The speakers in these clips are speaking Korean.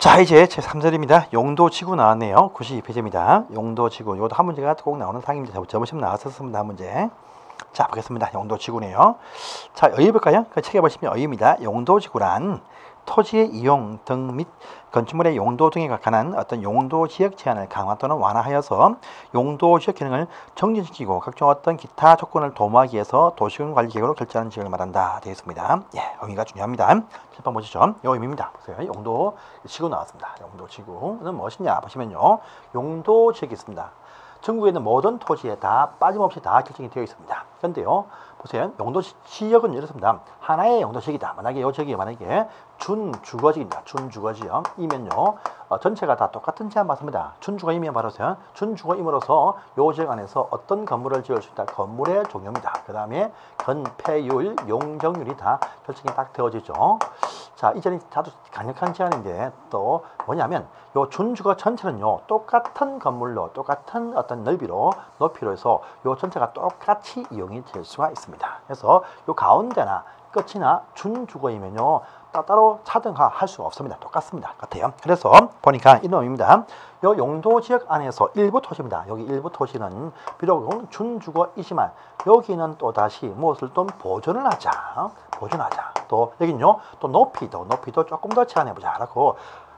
자, 이제 제3절입니다. 용도지구 나왔네요. 92페이지입니다. 용도지구. 이것도 한 문제가 꼭 나오는 상입니다. 저번 시험 나왔었습니다. 한 문제. 자, 보겠습니다. 용도지구네요. 자, 어휘 볼까요? 그 책에 보시면 어휘입니다. 용도지구란 토지의 이용 등 및 건축물의 용도 등에 관한 어떤 용도 지역 제한을 강화 또는 완화하여서 용도 지역 기능을 정진시키고 각종 어떤 기타 조건을 도모하기 위해서 도시군 관리 계획으로 결정하는 지역을 말한다. 되어 있습니다. 예, 의미가 중요합니다. 7번 보시죠. 이 의미입니다. 보세요. 용도 지구 나왔습니다. 용도 지구는 무엇이냐 보시면요. 용도 지역이 있습니다. 전국에 있는 모든 토지에 다 빠짐없이 다 결정이 되어 있습니다. 그런데요, 보세요. 용도 지역은 이렇습니다. 하나의 용도 지역이다. 만약에 이 지역이 만약에 준주거지입니다. 준주거지요. 이면요, 전체가 다 똑같은 제한 받습니다. 준주거이면 바로 준주거임으로써 이 지역 안에서 어떤 건물을 지을 수 있다. 건물의 종류입니다. 그 다음에 건폐율, 용적률이 다 결정이 딱 되어지죠. 자, 이 점이 아주 강력한 제한인데 또 뭐냐면 요 준주거 전체는요 똑같은 건물로 똑같은 어떤 넓이로 높이로 해서 요 전체가 똑같이 이용이 될 수가 있습니다. 그래서 요 가운데나 끝이나 준주거이면요 따로 차등화할 수가 없습니다. 똑같습니다. 같아요. 그래서 보니까 이런 의미입니다. 요 용도 지역 안에서 일부 토지입니다. 여기 일부 토지는 비록 준주거이지만 여기는 또 다시 무엇을 좀 보존을 하자. 또 여기는요 또 높이도 조금 더 제한해보자 라고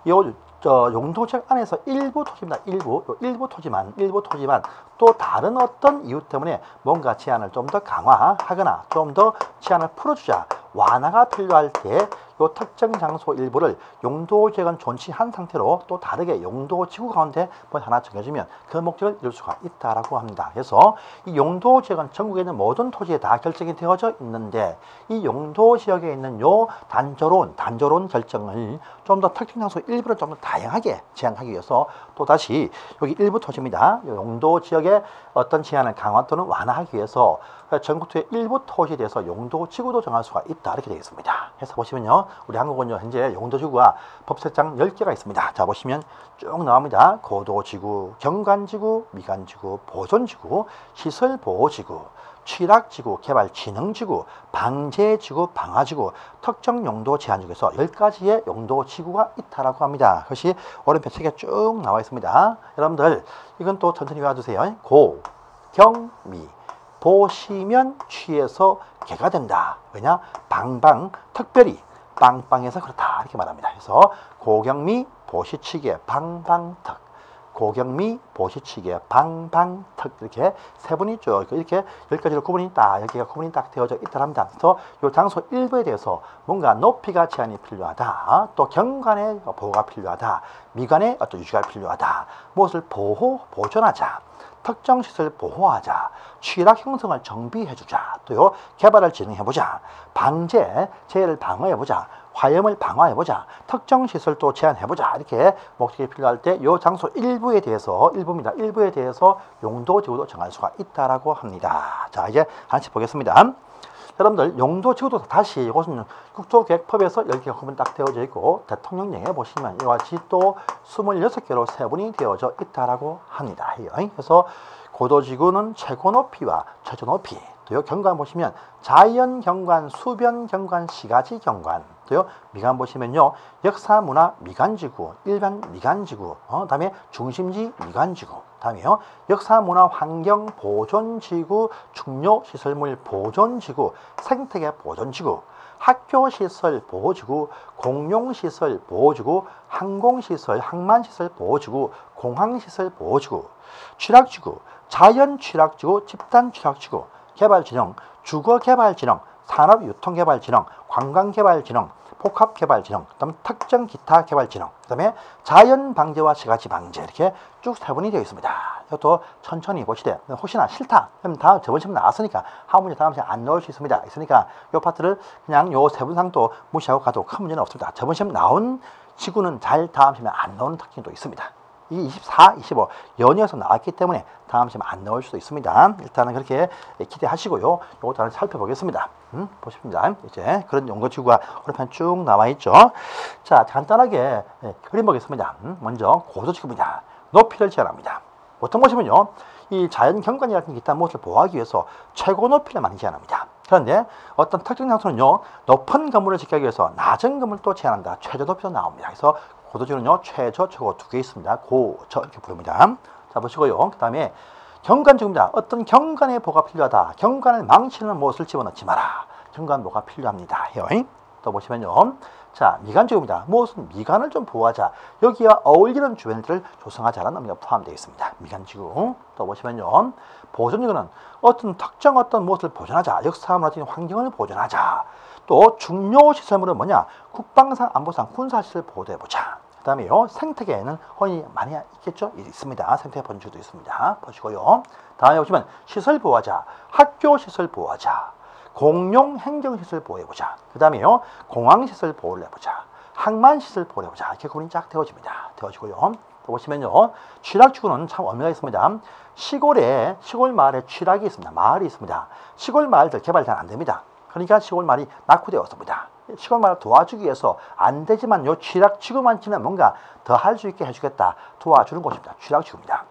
요 용도 지역 안에서 일부 토지입니다. 일부 토지만 또 다른 어떤 이유 때문에 뭔가 제한을 좀 더 강화하거나 좀 더 제한을 풀어주자, 완화가 필요할 때 요 특정 장소 일부를 용도 지역은 존치한 상태로 또 다르게 용도 지구 가운데 뭐 하나 정해주면 그 목적을 이룰 수가 있다라고 합니다. 그래서 이 용도 지역은 전국에 있는 모든 토지에 다 결정이 되어져 있는데 이 용도 지역에 있는 요 단조로운 결정을 좀 더 특정 장소 일부를 좀 더 다양하게 제한하기 위해서 또 다시 여기 일부 토지입니다. 용도 지역의 어떤 제한을 강화 또는 완화하기 위해서 전국토의 일부 토지에 대해서 용도 지구도 정할 수가 있다 이렇게 되어 있습니다. 그래서 보시면요, 우리 한국은요 현재 용도 지구가 법색장 10개가 있습니다. 자, 보시면 쭉 나옵니다. 고도지구, 경관지구, 미관지구, 보존지구, 시설보호지구, 취락지구, 개발진흥지구, 방제지구, 방화지구, 특정 용도 제한지구에서 10가지의 용도 지구가 있다라고 합니다. 그것이 오른편 책에 쭉 나와 있습니다. 여러분들 이건 또 천천히 외워주세요. 고, 경, 미. 보시면 취해서 개가 된다. 왜냐? 방방, 특별히 빵빵해서 그렇다. 이렇게 말합니다. 그래서 고경미, 보시치게, 방방특. 고경미, 보시치게, 방방특. 이렇게 세 분이 쭉 이렇게 10가지로 구분이 딱, 여기가 구분이 딱 되어져 있다 합니다. 그래서 이 장소 일부에 대해서 뭔가 높이가 제한이 필요하다. 또 경관의 보호가 필요하다. 미관의 어떤 유지가 필요하다. 무엇을 보존하자. 특정 시설 보호하자, 취락 형성을 정비해주자, 또요 개발을 진행해보자, 방제, 재해를 방어해보자, 화염을 방어해보자, 특정 시설 또 제한해보자 이렇게 목적이 필요할 때 이 장소 일부에 대해서 일부에 대해서 용도 지구도 정할 수가 있다라고 합니다. 자, 이제 하나씩 보겠습니다. 여러분들 용도 지구도 다시 이것은 국토계획법에서 10개가 구분 딱 되어져 있고 대통령령에 보시면 이와 같이 또 26개로 세분이 되어져 있다라고 합니다. 그래서 고도지구는 최고 높이와 최저 높이, 또요 경관 보시면 자연 경관, 수변 경관, 시가지 경관, 또요 미관 보시면요 역사 문화 미관지구, 일반 미관지구, 다음에 중심지 미관지구, 다음에요 역사 문화 환경 보존지구, 중요시설물 보존지구, 생태계 보존지구, 학교시설 보호지구, 공용시설 보호지구, 항공시설, 항만시설 보호지구, 공항시설 보호지구, 취락지구, 자연취락지구, 집단취락지구, 개발진흥, 주거개발진흥, 산업유통개발진흥, 관광개발진흥, 복합개발진흥, 그다음 특정 기타 개발진흥, 그다음에 자연방제와 시가지 방제 이렇게 쭉 세분이 되어 있습니다. 이것도 천천히 보시되 혹시나 싫다 그럼 다음 저번 시험 나왔으니까 한 문제 다음 시험 안 넣을 수 있습니다. 있으니까 이 파트를 그냥 요 세분상도 무시하고 가도 큰 문제는 없습니다. 저번 시험 나온 지구는 잘 다음 시험에 안 나오는 특징도 있습니다. 이 24, 25 연이어서 나왔기 때문에 다음 시험 안 나올 수도 있습니다. 일단은 그렇게 기대하시고요. 이것도 하나 살펴보겠습니다. 보십니다. 이제 그런 용도지구가 오른편 쭉 나와 있죠. 자, 간단하게 그림 보겠습니다. 먼저 고도지구입니다. 높이를 제한합니다. 보통 보시면요, 이 자연 경관이라든지 기타 무엇을 보호하기 위해서 최고 높이를 많이 제한합니다. 그런데 어떤 특정 장소는요 높은 건물을 지키기 위해서 낮은 건물도 제한한다. 최저 높이도 나옵니다. 그래서 고도지구는요, 최저, 최고 두 개 있습니다. 고, 저 이렇게 부릅니다. 자, 보시고요. 그 다음에 경관지구입니다. 어떤 경관의 보호가 필요하다. 경관을 망치는 못을 집어넣지 마라. 경관 보호가 필요합니다. 해요. 또 보시면요. 자, 미간지구입니다. 무엇은 미간을 좀 보호하자. 여기와 어울리는 주변들을 조성하자라는 의미가 포함되어 있습니다. 미간지구. 또 보시면요. 보존지구는 어떤 특정 어떤 무엇을 보존하자. 역사 문화적인 환경을 보존하자. 또 중요 시설물은 뭐냐? 국방상, 안보상, 군사시설 보호해보자. 그 다음에요. 생태계에는 흔히 많이 있겠죠? 있습니다. 생태계 번지구도 있습니다. 보시고요. 다음에 보시면 시설 보호하자. 학교 시설 보호하자. 공용 행정시설 보호해보자. 그 다음에요. 공항시설 보호를 해보자. 항만시설 보호를 해보자. 이렇게 구분이 쫙 되어집니다. 되어지고요. 또 보시면요. 취락지구는 참 의미가 있습니다. 시골 마을에 취락이 있습니다. 마을이 있습니다. 시골 마을들 개발 잘 안 됩니다. 그러니까 시골 마을이 낙후되었습니다. 시골 마을을 도와주기 위해서 안 되지만 요 취락지구만치는 뭔가 더 할 수 있게 해주겠다. 도와주는 곳입니다. 취락지구입니다.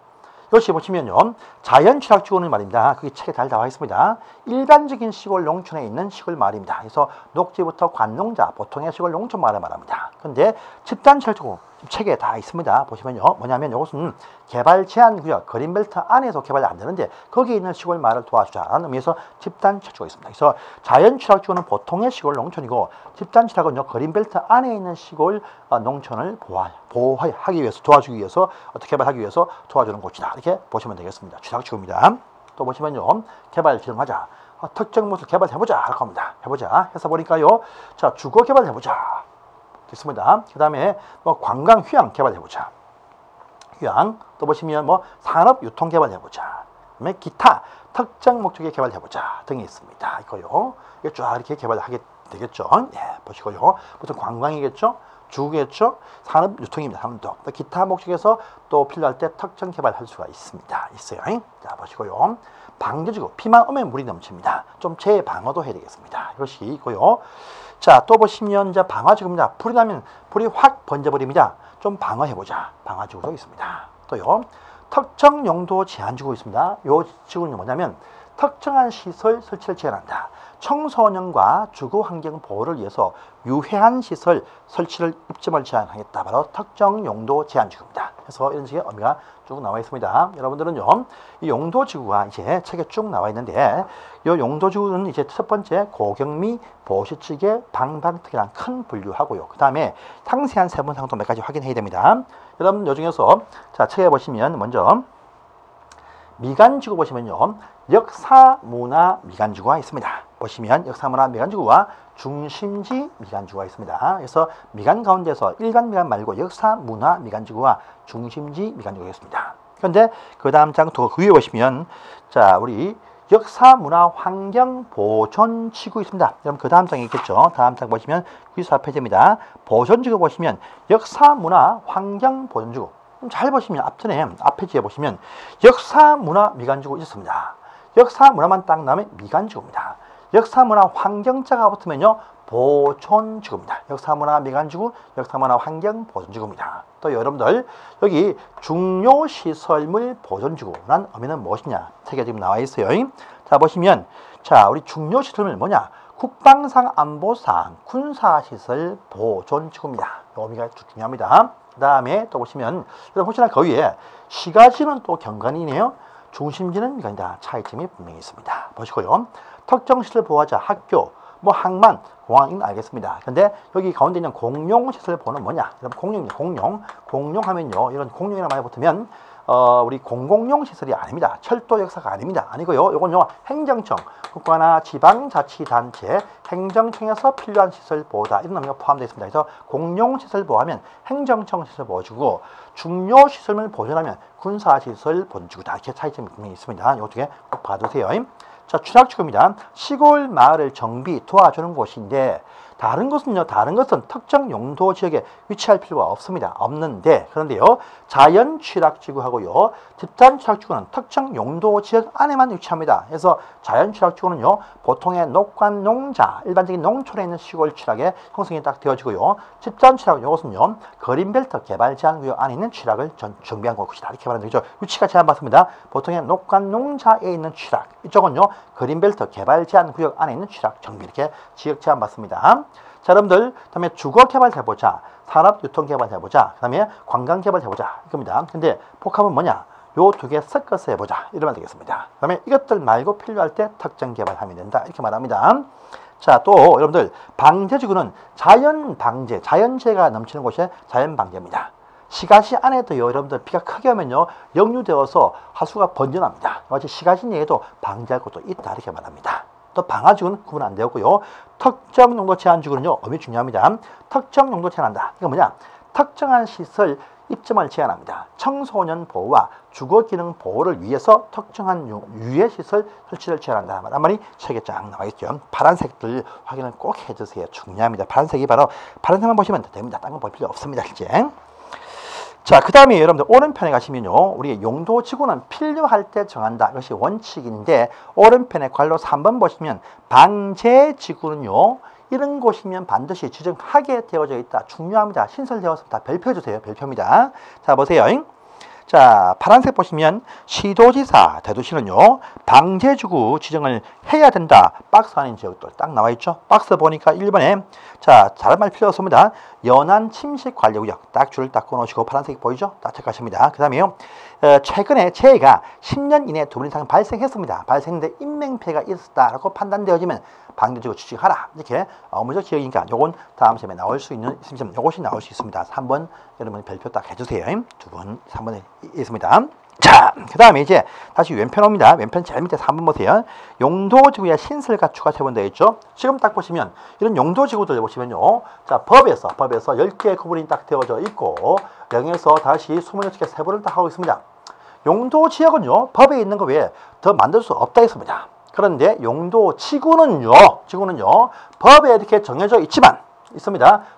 여기 보시면요. 자연 취락지구는 말입니다. 그게 책에 잘 나와 있습니다. 일반적인 시골 농촌에 있는 시골 마을입니다. 그래서 녹지부터 관농자, 보통의 시골 농촌 마을을 말합니다. 그런데 집단 취락지구 책에 다 있습니다. 보시면요. 뭐냐면 이것은 개발 제한 구역, 그린벨트 안에서 개발이 안 되는데 거기에 있는 시골 마을을 도와주자라는 의미에서 집단 취락지구가 있습니다. 그래서 자연 취락지구는 보통의 시골 농촌이고 집단 취락은 그린벨트 안에 있는 시골 농촌을 보호하기 위해서 도와주기 위해서 어떻게 개발하기 위해서 도와주는 곳이다. 이렇게 보시면 되겠습니다. 취락지구입니다. 또 보시면요. 개발 지정하자. 특정 무엇을 개발해보자. 할 겁니다. 해보자. 해서 보니까요. 자, 주거 개발해보자. 됐습니다. 그 다음에 관광 휴양 개발해보자. 휴양. 또 보시면 산업 유통 개발해보자. 그다음에 기타 특정 목적의 개발해보자 등이 있습니다. 이거요. 이거 쫙 이렇게 개발하게 되겠죠. 예, 보시고요. 보통 관광이겠죠. 주겠죠. 산업 유통입니다. 산업도. 또 기타 목적에서 또 필요할 때 특정 개발할 수가 있습니다. 있어요. 자, 보시고요. 방제지구. 비만 오면 물이 넘칩니다. 좀 재방어도 해야 되겠습니다. 이것이 있고요. 자, 또 보시면 이제 방화지구입니다. 불이 나면 불이 확 번져버립니다. 좀 방어해보자. 방화지구도 있습니다. 또요. 특정 용도 제한지구 있습니다. 요 지구는 뭐냐면 특정한 시설 설치를 제한한다. 청소년과 주거 환경 보호를 위해서 유해한 시설 설치를 입점을 제한하겠다. 바로 특정 용도 제한지구입니다. 그래서 이런 식의 의미가 쭉 나와 있습니다. 여러분들은요, 이 용도지구가 이제 책에 쭉 나와 있는데, 이 용도지구는 이제 첫 번째 고경미, 보시측의 방방특이랑 큰 분류하고요. 그 다음에 상세한 세분상도 몇 가지 확인해야 됩니다. 여러분, 요 중에서 자 책에 보시면 먼저 미간지구 보시면요, 역사문화 미간지구가 있습니다. 보시면 역사문화 미간지구와 중심지 미간지구가 있습니다. 그래서 미간 가운데서 일간 미간 말고 역사문화 미간지구와 중심지 미간지구가 있습니다. 그런데 그 다음 장 그 위에 보시면 자 우리 역사문화 환경보존지구 있습니다. 그럼 그 다음 장에 있겠죠. 다음 장 보시면 94페이지입니다. 보존지구 보시면 역사문화 환경보존지구. 잘 보시면 앞 페이지에 보시면 역사문화 미간지구 있습니다. 역사문화만 딱 나오면 미간지구입니다. 역사문화 환경자가 붙으면요 보존지구입니다. 역사문화 미간지구, 역사문화 환경보존지구입니다. 또 여러분들 여기 중요시설물 보존지구란 의미는 무엇이냐 책에 지금 나와 있어요. 자 보시면 자 우리 중요시설물 뭐냐 국방상 안보상 군사시설 보존지구입니다. 이 의미가 중요합니다. 그 다음에 또 보시면 혹시나 그 위에 시가지는 또 경관이네요. 중심지는 미간이다. 차이점이 분명히 있습니다. 보시고요. 특정 시설 보호하자 학교, 항만, 공항은 알겠습니다. 근데 여기 가운데 있는 공용시설 보호는 뭐냐? 공용입니다. 공용하면요. 이런 공용이나 많이 붙으면 우리 공공용 시설이 아닙니다. 철도 역사가 아닙니다. 아니고요. 이건요 행정청, 국가나 지방자치단체, 행정청에서 필요한 시설 보호다. 이런 의미가 포함되어 있습니다. 그래서 공용시설 보호하면 행정청 시설 보호주고 중요시설을 보존하면 군사시설 보존주구다. 이렇게 차이점이 분명히 있습니다. 이거 두 개 꼭 봐두세요. 자, 취락지구입니다. 시골 마을을 정비 도와주는 곳인데 다른 것은 특정 용도 지역에 위치할 필요가 없습니다. 그런데요 자연 취락지구하고요 집단 취락지구는 특정 용도 지역 안에만 위치합니다. 그래서 자연 취락지구는요 보통의 녹관 농자, 일반적인 농촌에 있는 시골 취락에 형성이 딱 되어지고요. 집단 취락 이것은요 그린벨트 개발 제한 구역 안에 있는 취락을 정비한 곳이다. 이렇게 말하는 거죠. 위치가 제한받습니다. 보통의 녹관 농자에 있는 취락, 이쪽은요 그린벨트 개발 제한 구역 안에 있는 취락 정비 이렇게 지역 제한받습니다. 자, 여러분들, 그다음에 주거 개발 해보자. 산업 유통 개발 해보자. 그다음에 관광 개발 해보자. 이겁니다. 근데 복합은 뭐냐? 요 두 개 섞어서 해보자. 이러면 되겠습니다. 그다음에 이것들 말고 필요할 때 특정 개발하면 된다. 이렇게 말합니다. 자, 또 여러분들, 방제지구는 자연 방제, 자연재해가 넘치는 곳이 자연 방제입니다. 시가시 안에도요, 여러분들 비가 크게 오면요, 역류되어서 하수가 번져납니다. 마치 시가시 내에도 방제할 것도 있다. 이렇게 말합니다. 또 방화지구는 구분 안 되었고요. 특정 용도 제한지구는요, 엄청 중요합니다. 특정 용도 제한한다. 이거 뭐냐? 특정한 시설 입점을 제한합니다. 청소년 보호와 주거기능 보호를 위해서 특정한 유해 시설 설치를 제한한다. 한 말이 책에 쫙 나와 있죠. 파란색들 확인을 꼭 해주세요. 중요합니다. 파란색이 바로 파란색만 보시면 됩니다. 딴 건 볼 필요 없습니다. 실제. 자, 그 다음에 여러분들 오른편에 가시면요, 우리 용도지구는 필요할 때 정한다. 이것이 원칙인데, 오른편에 괄호 3번 보시면 방제지구는요, 이런 곳이면 반드시 지정하게 되어져 있다. 중요합니다. 신설되었습니다. 별표해 주세요. 별표입니다. 자, 보세요. 자, 파란색 보시면 시도지사, 대도시는요, 방제지구 지정을 해야 된다. 박스 아닌 지역들 딱 나와 있죠. 박스 보니까 1번에, 자, 다른 말 필요 없습니다. 연안 침식 관리구역 딱 줄을 딱 끊어놓으시고, 파란색 보이죠? 딱 체크하십니다. 그 다음에요, 최근에 재해가 10년 이내 2번 이상 발생했습니다. 발생했는데 인명피해가 있었다라고 판단되어지면 방제지구 지정하라. 이렇게 업무적 지역이니까 요건 다음 시험에 나올 수 있는, 요것이 나올 수 있습니다. 3번 여러분 별표 딱 해주세요. 두 분 3번에 있습니다. 자, 그 다음에 이제 다시 왼편 옵니다. 왼편 제일 밑에 3번 보세요. 용도지구의 신설과 추가 세분되어 있죠. 지금 딱 보시면 이런 용도지구들 보시면요, 자, 법에서 10개의 구분이 딱 되어져 있고, 영에서 다시 26개 세분을 딱 하고 있습니다. 용도지역은요, 법에 있는 거 외에 더 만들 수 없다 했습니다. 그런데 용도지구는요, 법에 이렇게 정해져 있지만,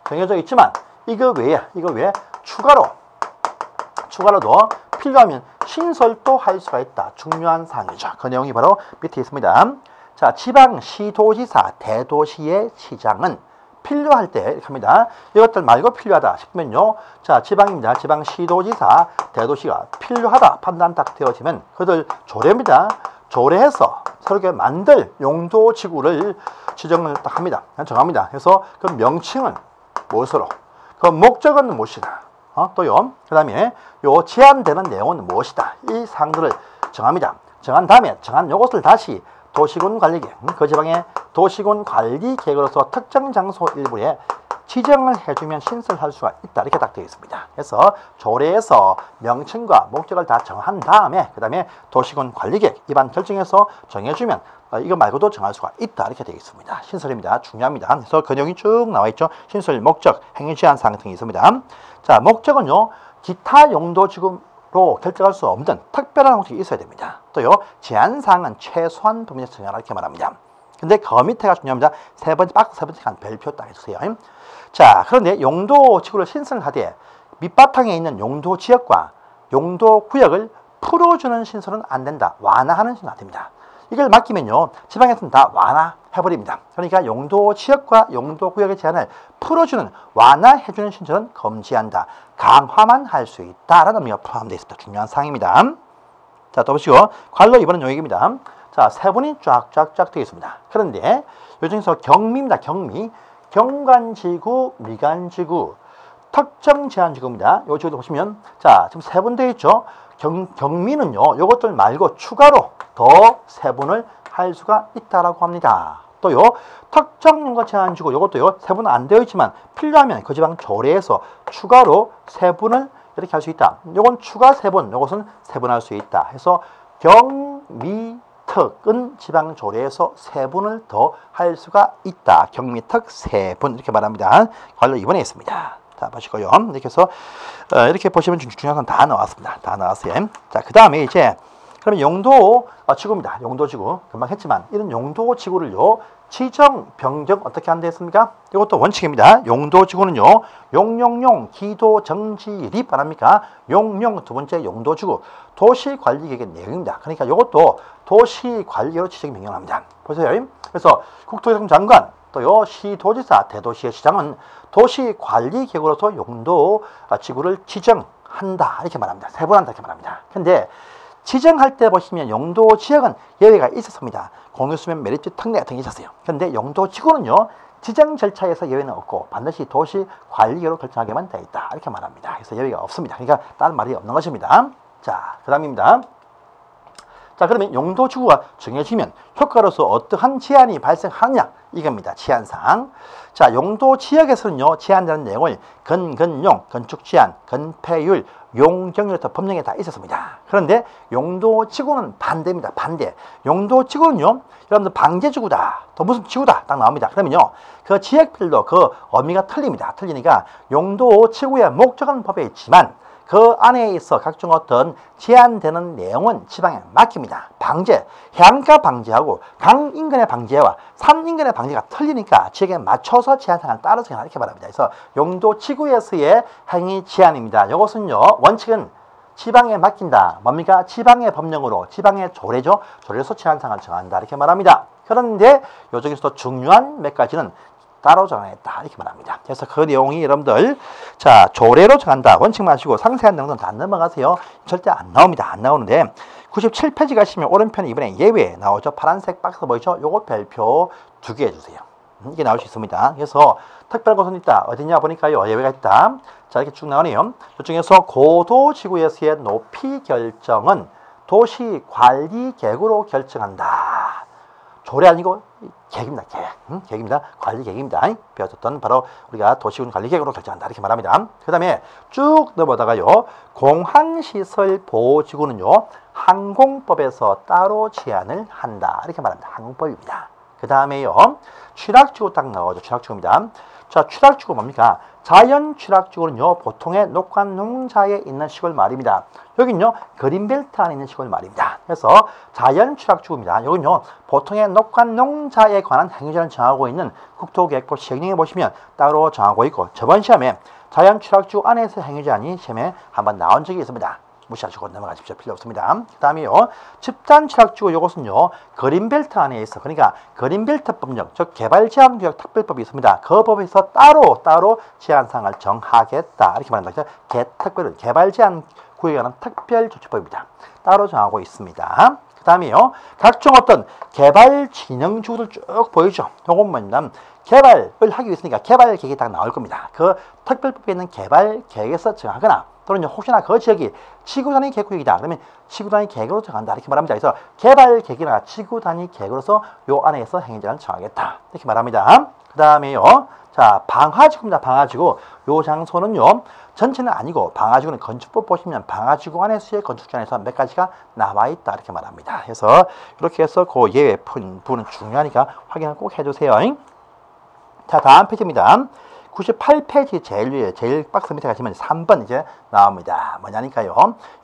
정해져 있지만, 이거 외에 추가로도 필요하면 신설도 할 수가 있다. 중요한 사항이죠. 그 내용이 바로 밑에 있습니다. 자, 지방시도지사, 대도시의 시장은 필요할 때 이렇게 합니다. 이것들 말고 필요하다 싶으면요, 자, 지방입니다. 지방시도지사, 대도시가 필요하다 판단 딱 되어지면 그들 조례입니다. 조례해서 새롭게 만들 용도지구를 지정을 딱 합니다. 정합니다. 그래서 그 명칭은 무엇으로, 그 목적은 무엇이다. 또요, 그 다음에 요 제한되는 내용은 무엇이다. 이 사항들을 정합니다. 정한 다음에 정한 요것을 다시 도시군 관리계획, 그 지방의 도시군 관리 계획으로서 특정 장소 일부에 지정을 해주면 신설할 수가 있다. 이렇게 딱 되어 있습니다. 그래서 조례에서 명칭과 목적을 다 정한 다음에 그 다음에 도시군 관리계획 입안 결정해서 정해주면 이거 말고도 정할 수가 있다. 이렇게 되어 있습니다. 신설입니다. 중요합니다. 그래서 그 내용이 쭉 나와 있죠. 신설 목적, 행위 제한 사항 등이 있습니다. 자, 목적은요, 기타 용도지구로 결정할 수 없는 특별한 목적이 있어야 됩니다. 또요, 제한 사항은 최소한 범위에서 정하라 이렇게 말합니다. 근데 그 밑에가 중요합니다. 세 번째 칸 별표 딱 해주세요. 자, 그런데 용도지구를 신설하되 밑바탕에 있는 용도지역과 용도구역을 풀어주는 신설은 안 된다. 완화하는 신설은 안 됩니다. 이걸 맡기면요, 지방에서는 다 완화해버립니다. 그러니까 용도지역과 용도구역의 제한을 풀어주는, 완화해주는 신설은 금지한다. 강화만 할 수 있다라는 의미가 포함되어 있습니다. 중요한 사항입니다. 자, 또 보시고 괄호 2번은 요 얘기입니다. 자, 세분이 쫙쫙쫙 되어 있습니다. 그런데 요 중에서 경미입니다. 경관지구, 미관지구, 특정 제한지구입니다. 요 지구도 보시면, 자, 지금 세분 되어 있죠. 경미는요, 요것들 말고 추가로 더 세분을 할 수가 있다라고 합니다. 또요, 특정 용도 제한지구, 요것도요, 세분 안 되어 있지만 필요하면 그 지방 조례에서 추가로 세분을 이렇게 할 수 있다. 요건 추가 세분, 요것은 세분할 수 있다. 해서 경미특은 지방 조례에서 세분을 더 할 수가 있다. 경미특 세분 이렇게 말합니다. 괄호 2번에 있습니다. 자, 보시고요. 이렇게 해서 이렇게 보시면 중요한 건 다 나왔습니다. 다 나왔어요. 자, 그 다음에 이제 그러면 용도지구입니다. 용도지구 금방 했지만 이런 용도지구를요, 지정 변경 어떻게 한다 했습니까? 이것도 원칙입니다. 용도지구는요, 용용용 기도 정지립 아닙니까? 용용 두 번째 용도지구 도시관리계획의 내용입니다. 그러니까 이것도 도시관리계획으로 지정 명령합니다. 보세요. 그래서 국토교통 장관 또요, 시도지사, 대도시의 시장은 도시관리계획으로서 용도지구를 지정한다 이렇게 말합니다. 세분한다 이렇게 말합니다. 근데 지정할 때 보시면 용도지역은 예외가 있었습니다. 공유수면, 매립지, 특례 등이 있었어요. 그런데 용도지구는요, 지정 절차에서 예외는 없고 반드시 도시 관리계로 결정하게만 되어 있다. 이렇게 말합니다. 그래서 예외가 없습니다. 그러니까 다른 말이 없는 것입니다. 자, 그 다음입니다. 자, 그러면 용도지구가 정해지면 효과로서 어떠한 제한이 발생하느냐 이겁니다. 제한사항. 자, 용도지역에서는요 제한되는 내용을 건건용, 건축제한, 건폐율, 용적률부터 법령에 다 있었습니다. 그런데 용도지구는 반대입니다. 반대. 용도지구는요 여러분들 방제지구다, 또 무슨 지구다 딱 나옵니다. 그러면요 그 지역별로 그 의미가 틀립니다. 틀리니까 용도지구의 목적은 법에 있지만 그 안에 있어 각종 어떤 제한되는 내용은 지방에 맡깁니다. 방제, 해안가 방제하고 강 인근의 방제와 산 인근의 방제가 틀리니까 지역에 맞춰서 제한사항을 따라서 이렇게 말합니다. 그래서 용도지구에서의 행위 제한입니다. 이것은요 원칙은 지방에 맡긴다. 뭡니까? 지방의 법령으로, 지방의 조례죠. 조례로서 제한사항을 정한다. 이렇게 말합니다. 그런데 요 중에서도 중요한 몇 가지는 따로 정했다 이렇게 말합니다. 그래서 그 내용이 여러분들 자 조례로 정한다 원칙 마시고 상세한 내용은 다 넘어가세요. 절대 안 나옵니다. 안 나오는데 97페이지 가시면 오른편에 이번에 예외 나오죠. 파란색 박스 보이죠? 요거 별표 2개 해주세요. 이게 나올 수 있습니다. 그래서 특별 곳은 있다. 어디냐 보니까요 예외가 있다. 자 이렇게 쭉 나오네요. 이 중에서 고도지구에서의 높이 결정은 도시관리계획으로 결정한다. 조례 아니고 계획입니다. 계획. 계획입니다. 관리 계획입니다. 배웠던 바로 우리가 도시군 관리 계획으로 결정한다. 이렇게 말합니다. 그 다음에 쭉 넘어다가요. 공항시설 보호지구는요. 항공법에서 따로 제한을 한다. 이렇게 말합니다. 항공법입니다. 그 다음에요. 취락지구 딱 나오죠. 취락지구입니다. 자, 취락지구 뭡니까? 자연 취락지구는요. 보통의 녹관농자에 있는 시골 말입니다. 여긴요. 그린벨트 안에 있는 시골 말입니다. 그래서 자연 취락지구입니다. 여긴요. 보통의 녹관농자에 관한 행위자를 정하고 있는 국토계획법 시행령에 보시면 따로 정하고 있고 저번 시험에 자연 취락지구 안에서 행위자니 시험에 한번 나온 적이 있습니다. 무시하시고 넘어가십시오. 필요 없습니다. 그 다음에요. 집단 취락지구 요것은요. 그린벨트 안에 있어. 그러니까 그린벨트 법령, 즉 개발제한구역 특별법이 있습니다. 그 법에서 따로 제한사항을 정하겠다. 이렇게 말합니다. 특별은 개발제한구역에 관한 특별조치법입니다. 따로 정하고 있습니다. 그 다음에요. 각종 어떤 개발진흥지구들 쭉 보이죠. 요건 뭐냐면 개발을 하기 위해서니까 개발계획이 딱 나올 겁니다. 그 특별법에 있는 개발계획에서 정하거나 또는 혹시나 그 지역이 지구단위 계획구역이다. 그러면 지구단위 계획으로 정한다. 이렇게 말합니다. 그래서 개발계획이나 지구단위 계획으로서 요 안에서 행위자를 정하겠다. 이렇게 말합니다. 그 다음에요. 자, 방화지구입니다. 방화지구. 요 장소는요. 전체는 아니고 방화지구는 건축법 보시면 방화지구 안에서의 건축지안에서 몇 가지가 나와있다. 이렇게 말합니다. 그래서 이렇게 해서 그 예외 부분은 중요하니까 확인을 꼭 해주세요. 자, 다음 페이지입니다. 98페이지 제일 위에 제일 박스 밑에 가시면 3번 이제 나옵니다. 뭐냐니까요.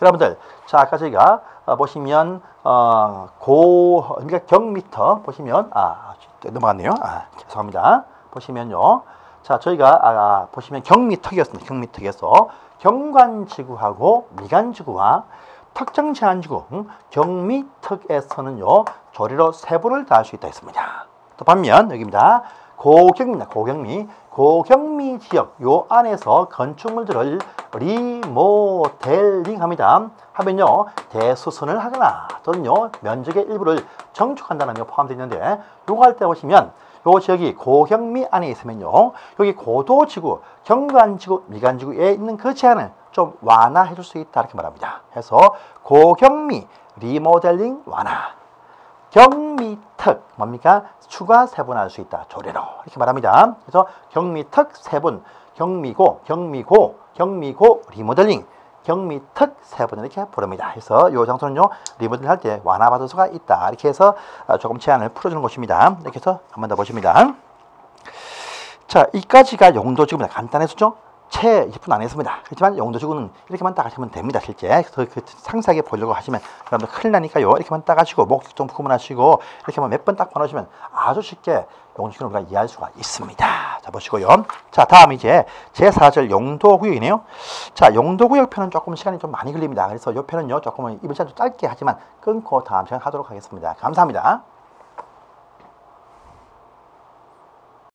여러분들 자 아까 저희가 보시면 그러니까 경미터 보시면 넘어갔네요. 죄송합니다. 보시면요. 자 저희가 보시면 경미특이었습니다. 경미특에서 경관지구하고 미관지구와 특정 제한지구 경미특에서는요 조례로 세부를 다할 수 있다 했습니다. 또 반면 여기입니다. 고경미입니다. 고경미 지역 요 안에서 건축물들을 리모델링합니다. 하면요 대수선을 하거나 또는요 면적의 일부를 정축한다는 게 포함되어 있는데 요거 할 때 보시면 요 지역이 고경미 안에 있으면요 여기 고도지구, 경관지구, 미관지구에 있는 그 제한을 좀 완화해 줄 수 있다 이렇게 말합니다. 그래서 고경미 리모델링 완화, 경미특 뭡니까? 추가 세분할 수 있다. 조례로 이렇게 말합니다. 그래서 경미특 세분, 경미고 리모델링, 경미특 세분 이렇게 부릅니다. 그래서 이 장소는요 리모델링 할 때 완화받을 수가 있다. 이렇게 해서 조금 제한을 풀어주는 곳입니다. 이렇게 해서 한번 더 보십니다. 자, 이까지가 용도지구입니다. 간단해서죠. 채 20분 안 했습니다. 그렇지만 용도지구는 이렇게만 따가시면 됩니다. 실제 그 상세하게 보려고 하시면 여러분들 큰일 나니까요. 이렇게만 따가시고 목적좀 구분하시고 이렇게만 몇 번 딱 보내시면 아주 쉽게 용도지구를 우리가 이해할 수가 있습니다. 자 보시고요. 자 다음 이제 제4절 용도구역이네요. 자 용도구역 편은 조금 시간이 좀 많이 걸립니다. 그래서 이 편은요 조금은 이번 시간 좀 짧게 하지만 끊고 다음 시간 하도록 하겠습니다. 감사합니다.